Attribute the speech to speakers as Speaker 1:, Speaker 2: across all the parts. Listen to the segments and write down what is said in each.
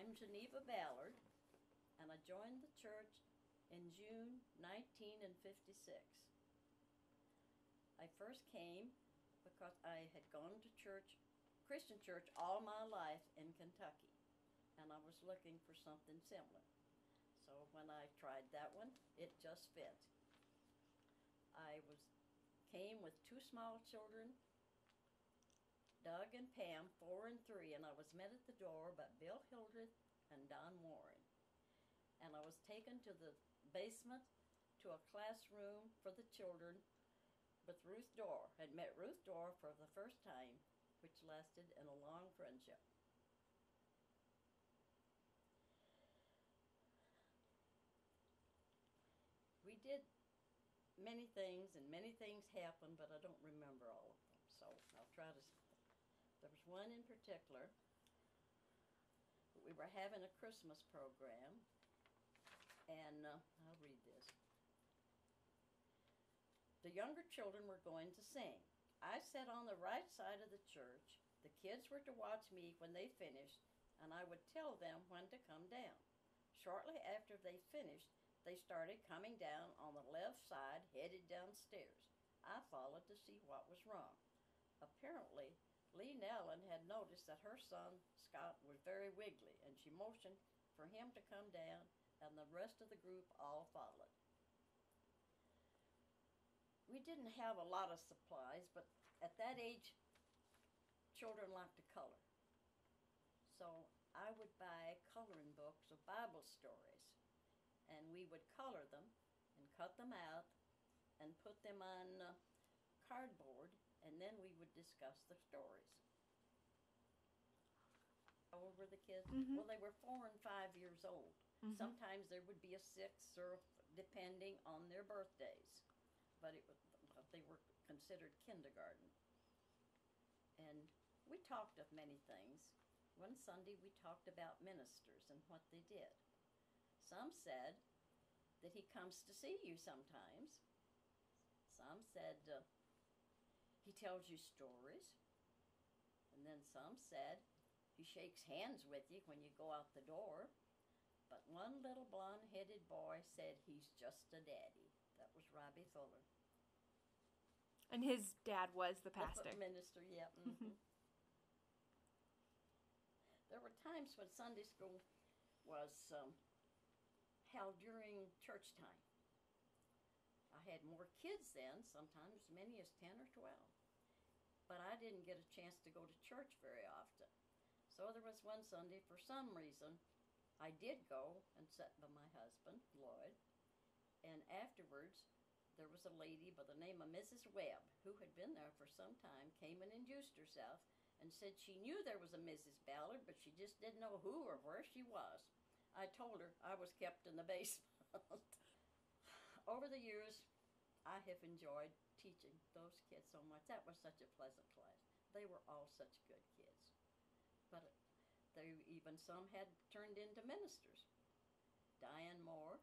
Speaker 1: I'm Geneva Ballard, and I joined the church in June 1956. I first came because I had gone to church, Christian church, all my life in Kentucky, and I was looking for something similar. So when I tried that one, it just fit. Came with two small children, Doug and Pam, 4 and 3, and I was met at the door by Bill Hildreth and Don Warren. And I was taken to the basement to a classroom for the children with Ruth Dorr. Had met Ruth Dorr for the first time, which lasted in a long friendship. We did many things, and many things happened, but I don't remember all of them, so I'll try to. There was one in particular. We were having a Christmas program, and I'll read this. The younger children were going to sing. I sat on the right side of the church. The kids were to watch me when they finished, and I would tell them when to come down. Shortly after they finished, they started coming down on the left side, headed downstairs. I followed to see what was wrong. Apparently, Lee Nellen had noticed that her son, Scott, was very wiggly, and she motioned for him to come down, and the rest of the group all followed. We didn't have a lot of supplies, but at that age, children like to color. So I would buy coloring books of Bible stories, and we would color them and cut them out and put them on cardboard, and then we would discuss the stories. How old were the kids?
Speaker 2: Mm-hmm.
Speaker 1: Well, they were 4 and 5 years old. Mm-hmm. Sometimes there would be a 6th, or depending on their birthdays, but they were considered kindergarten. And we talked of many things. One Sunday we talked about ministers and what they did. Some said that he comes to see you sometimes. Some said he tells you stories. And then some said he shakes hands with you when you go out the door. But one little blonde-headed boy said he's just a daddy. That was Robbie Fuller.
Speaker 2: And his dad was the pastor.
Speaker 1: The minister, yeah. Mm-hmm. There were times when Sunday school was held during church time. I had more kids then, sometimes as many as 10 or 12. But I didn't get a chance to go to church very often. So there was one Sunday, for some reason, I did go and sat by my husband, Lloyd, and afterwards there was a lady by the name of Mrs. Webb, who had been there for some time, came and introduced herself and said she knew there was a Mrs. Ballard, but she just didn't know who or where she was. I told her I was kept in the basement. Over the years, I have enjoyed teaching those kids so much. That was such a pleasant class. They were all such good kids. But even some had turned into ministers. Diane Moore,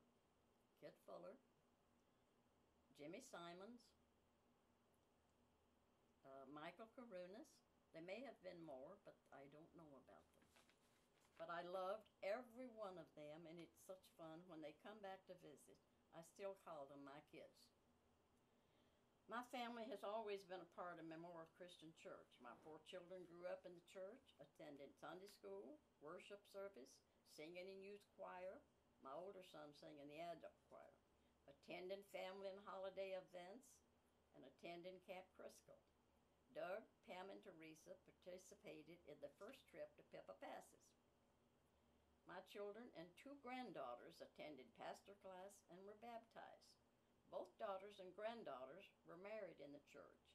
Speaker 1: Kit Fuller, Jimmy Simons, Michael Karunas. There may have been more, but I don't know about them. But I loved every one of them, and it's such fun when they come back to visit. I still call them my kids. My family has always been a part of Memorial Christian Church. My 4 children grew up in the church, attended Sunday school, worship service, singing in youth choir. My older son sang in the adult choir, attending family and holiday events, and attending Camp Crisco. Doug, Pam, and Teresa participated in the first trip to Pippa Passes. My children and 2 granddaughters attended pastor class and were baptized. Both daughters and granddaughters were married in the church.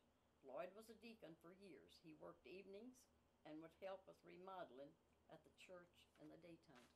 Speaker 1: Lloyd was a deacon for years. He worked evenings and would help with remodeling at the church in the daytime.